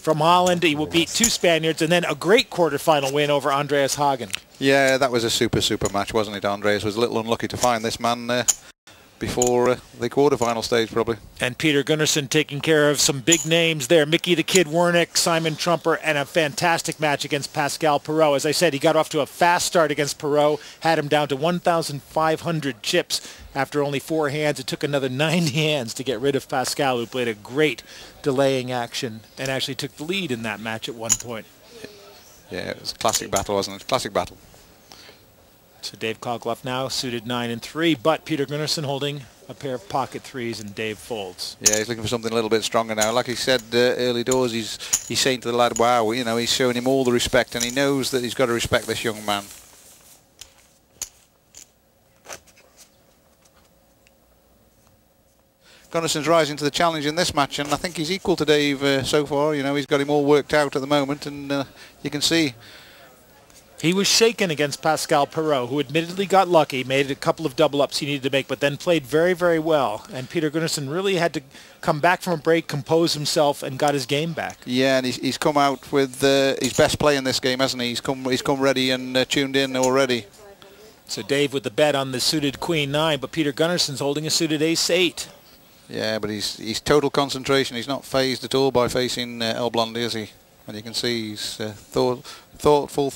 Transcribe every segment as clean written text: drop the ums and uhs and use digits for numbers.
from Holland. He will beat 2 Spaniards and then a great quarterfinal win over Andreas Hagen. Yeah, that was a super match, wasn't it? Andreas was a little unlucky to find this man before the quarterfinal stage, probably. And Peter Gunnarsson taking care of some big names there. Mickey the Kid Wernick, Simon Trumper, and a fantastic match against Pascal Perot. As I said, he got off to a fast start against Perot, had him down to 1,500 chips after only 4 hands. It took another 90 hands to get rid of Pascal, who played a great delaying action and actually took the lead in that match at one point. Yeah, it was a classic battle, wasn't it? Classic battle. So Dave Kolkloff now suited 9 and 3, but Peter Gunnarsson holding a pair of pocket 3s, and Dave folds. Yeah, he's looking for something a little bit stronger now. Like he said early doors, he's saying to the lad, wow, you know, he's showing him all the respect, and he knows that he's got to respect this young man. Gunnarsson's rising to the challenge in this match, and I think he's equal to Dave so far. You know, he's got him all worked out at the moment, and you can see. He was shaken against Pascal Perot, who admittedly got lucky, made a couple of double-ups he needed to make, but then played very, very well. And Peter Gunnarsson really had to come back from a break, compose himself, and got his game back. Yeah, and he's come out with his best play in this game, hasn't he? He's come ready and tuned in already. So Dave with the bet on the suited Queen 9, but Peter Gunnarsson's holding a suited Ace 8. Yeah, but he's total concentration. He's not phased at all by facing El Blondy, is he? And you can see he's thoughtful.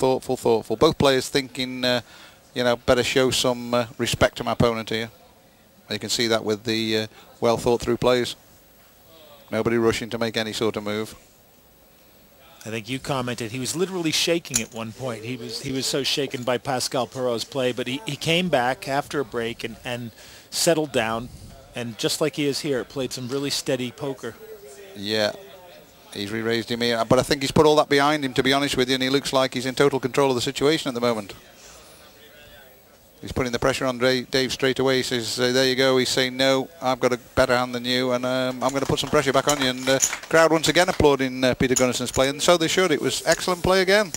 Both players thinking, you know, better show some respect to my opponent here. And you can see that with the well thought through plays. Nobody rushing to make any sort of move. I think you commented he was literally shaking at one point. He was so shaken by Pascal Perot's play, but he came back after a break and settled down, and just like he is here, played some really steady poker. Yeah. He's re-raised him here, but I think he's put all that behind him, to be honest with you, and he looks like he's in total control of the situation at the moment. He's putting the pressure on Dave straight away. He says, there you go. He's saying, no, I've got a better hand than you, and I'm going to put some pressure back on you. And crowd once again applauding Peter Gunnarsson's play, and so they should. It was excellent play again.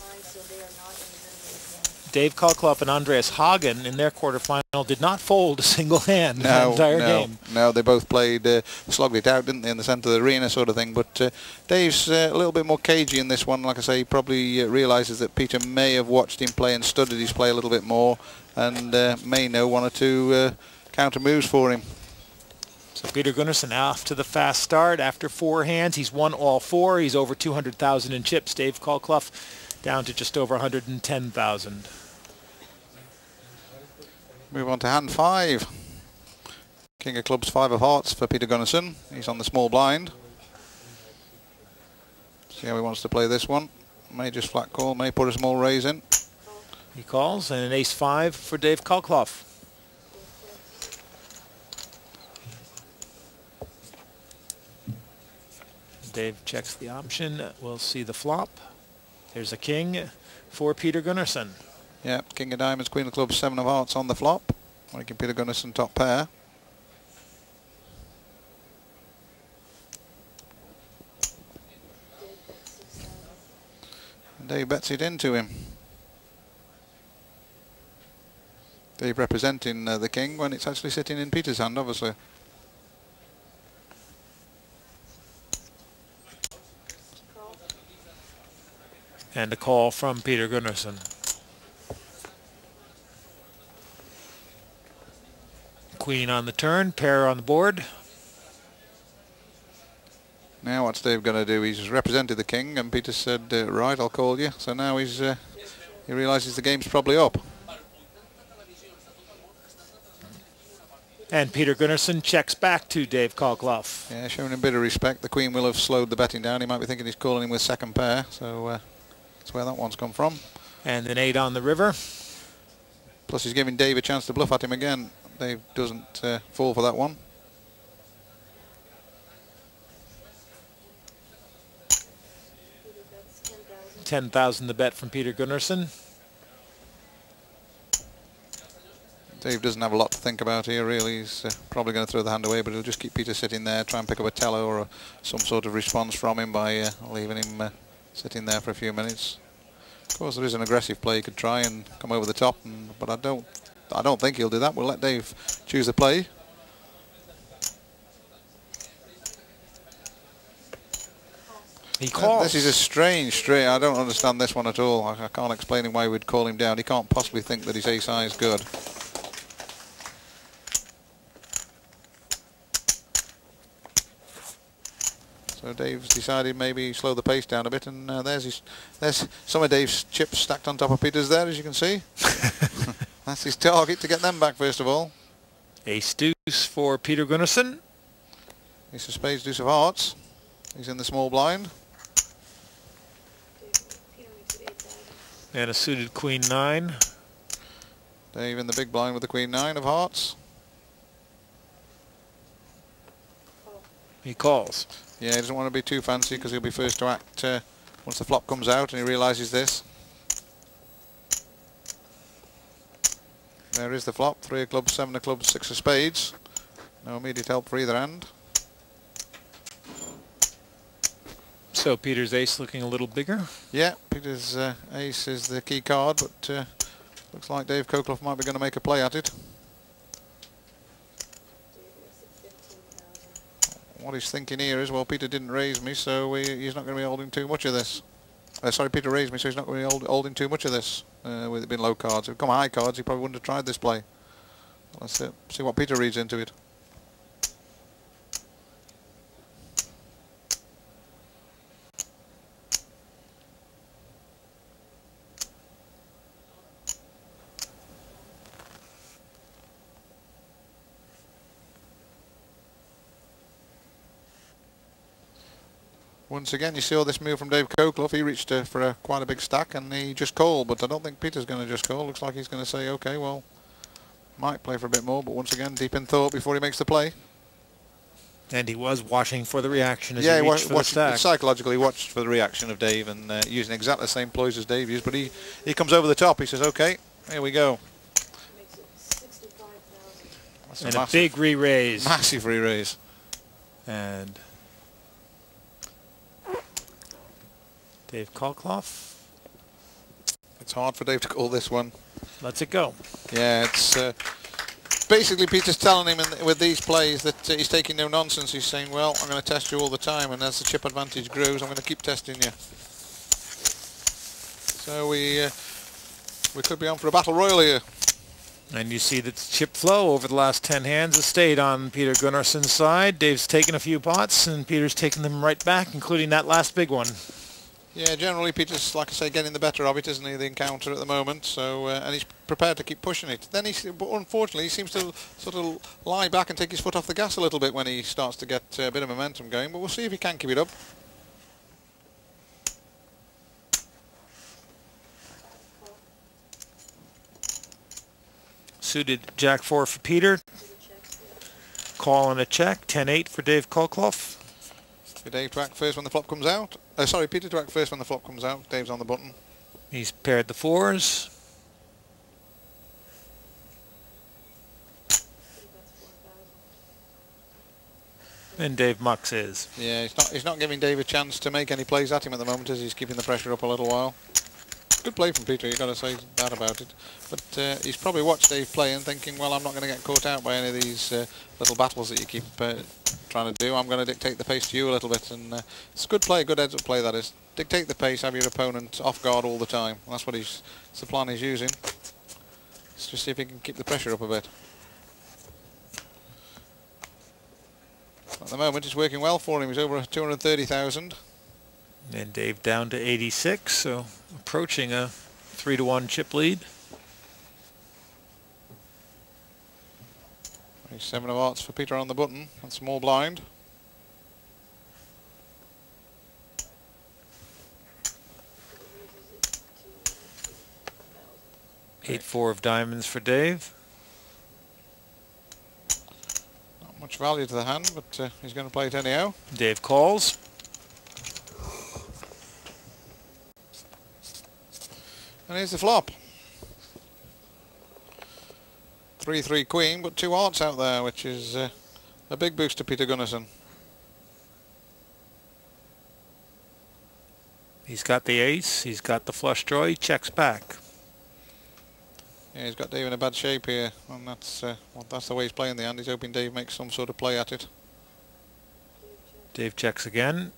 Dave Kolkloff and Andreas Hagen in their quarterfinal did not fold a single hand in the entire game. No, they both played, slogged it out, didn't they, in the centre of the arena sort of thing. But Dave's a little bit more cagey in this one. Like I say, he probably realises that Peter may have watched him play and studied his play a little bit more, and may know 1 or 2 counter moves for him. So Peter Gunnarsson off to the fast start. After 4 hands, he's won all 4. He's over 200,000 in chips. Dave Kolkloff down to just over 110,000. Move on to hand 5. King of clubs, 5 of hearts for Peter Gunnarsson. He's on the small blind. See how he wants to play this one. May just flat call, may put a small raise in. He calls, and an Ace 5 for Dave Kolkloff. Dave checks the option. We'll see the flop. There's a king for Peter Gunnarsson. Yeah, King of diamonds, Queen of clubs, 7 of hearts on the flop. Making Peter Gunnarsson top pair. And Dave bets it into him. Dave representing the king when it's actually sitting in Peter's hand, obviously. And a call from Peter Gunnarsson. Queen on the turn, pair on the board. Now what's Dave going to do? He's represented the king, and Peter said, right, I'll call you. So now he realises the game's probably up. And Peter Gunnarsson checks back to Dave Kolkloff. Yeah, showing him a bit of respect. The queen will have slowed the betting down. He might be thinking he's calling him with second pair. So that's where that one's come from. And an 8 on the river. Plus he's giving Dave a chance to bluff at him again. Dave doesn't fall for that one. $10,000 the bet from Peter Gunnarsson. Dave doesn't have a lot to think about here, really. He's probably going to throw the hand away, but he'll just keep Peter sitting there, try and pick up a tello or some sort of response from him by leaving him sitting there for a few minutes. Of course, there is an aggressive play he could try and come over the top, but I don't think he'll do that. We'll let Dave choose the play. He calls. This is a strange straight. I don't understand this one at all. I can't explain why we'd call him down. He can't possibly think that his ace-high is good. So Dave's decided maybe slow the pace down a bit, and there's some of Dave's chips stacked on top of Peter's there, as you can see. That's his target, to get them back first of all. Ace deuce for Peter Gunnarsson. Ace of spades, deuce of hearts. He's in the small blind. And a suited queen 9. Dave in the big blind with the queen 9 of hearts. He calls. Yeah, he doesn't want to be too fancy because he'll be first to act once the flop comes out and he realises this. There is the flop. 3 of clubs, 7 of clubs, 6 of spades. No immediate help for either hand. So Peter's ace looking a little bigger. Yeah, Peter's ace is the key card, but looks like Dave Cockloft might be going to make a play at it. What he's thinking here is, well, Peter didn't raise me, so he's not going to be holding too much of this. Sorry, Peter raised me, so he's not going to be holding too much of this with it being low cards. If it come high cards, he probably wouldn't have tried this play. Let's see what Peter reads into it. Once again, you see all this move from Dave Cockloft. He reached for quite a big stack and he just called, but I don't think Peter's going to just call. Looks like he's going to say, okay, well, might play for a bit more, but once again, deep in thought before he makes the play. And he was watching for the reaction as he reached for the stack. Psychologically watched for the reaction of Dave and using exactly the same ploys as Dave used, but he comes over the top. He says, okay, here we go. Makes it 65,000. And a big re-raise. Massive re-raise. And Dave Cockloft. It's hard for Dave to call this one. Lets it go. Yeah, it's basically Peter's telling him with these plays that he's taking no nonsense. He's saying, well, I'm going to test you all the time, and as the chip advantage grows, I'm going to keep testing you. So we could be on for a battle royal here. And you see that the chip flow over the last 10 hands has stayed on Peter Gunnarsson's side. Dave's taken a few pots, and Peter's taken them right back, including that last big one. Yeah, generally Peter's, like I say, getting the better of it, isn't he, the encounter at the moment, so and he's prepared to keep pushing it. Then but unfortunately, he seems to sort of lie back and take his foot off the gas a little bit when he starts to get a bit of momentum going, but we'll see if he can keep it up. Suited Jack 4 for Peter. Call and a check. 10-8 for Dave Cockloft. Dave to act first when the flop comes out. Sorry, Peter to act first when the flop comes out. Dave's on the button. He's paired the 4s. And Dave mucks his. Yeah, he's not giving Dave a chance to make any plays at him at the moment as he's keeping the pressure up a little while. Good play from Peter, you've got to say that about it. But he's probably watched Dave play and thinking, well, I'm not going to get caught out by any of these little battles that you keep trying to do. I'm going to dictate the pace to you a little bit. And it's a good play, good heads-up play, that is. Dictate the pace, have your opponent off guard all the time. That's what it's the plan he's using. Let's just see if he can keep the pressure up a bit. At the moment, it's working well for him. He's over 230,000. And Dave down to 86, so approaching a 3-1 chip lead. 7 of hearts for Peter on the button, and small blind. Eight 4 of diamonds for Dave. Not much value to the hand, but he's going to play it anyhow. Dave calls. And here's the flop. 3-3 queen, but 2 hearts out there, which is a big boost to Peter Gunnarsson. He's got the ace, he's got the flush draw, he checks back. Yeah, he's got Dave in a bad shape here, and that's well, that's the way he's playing the hand. He's hoping Dave makes some sort of play at it. Dave checks again.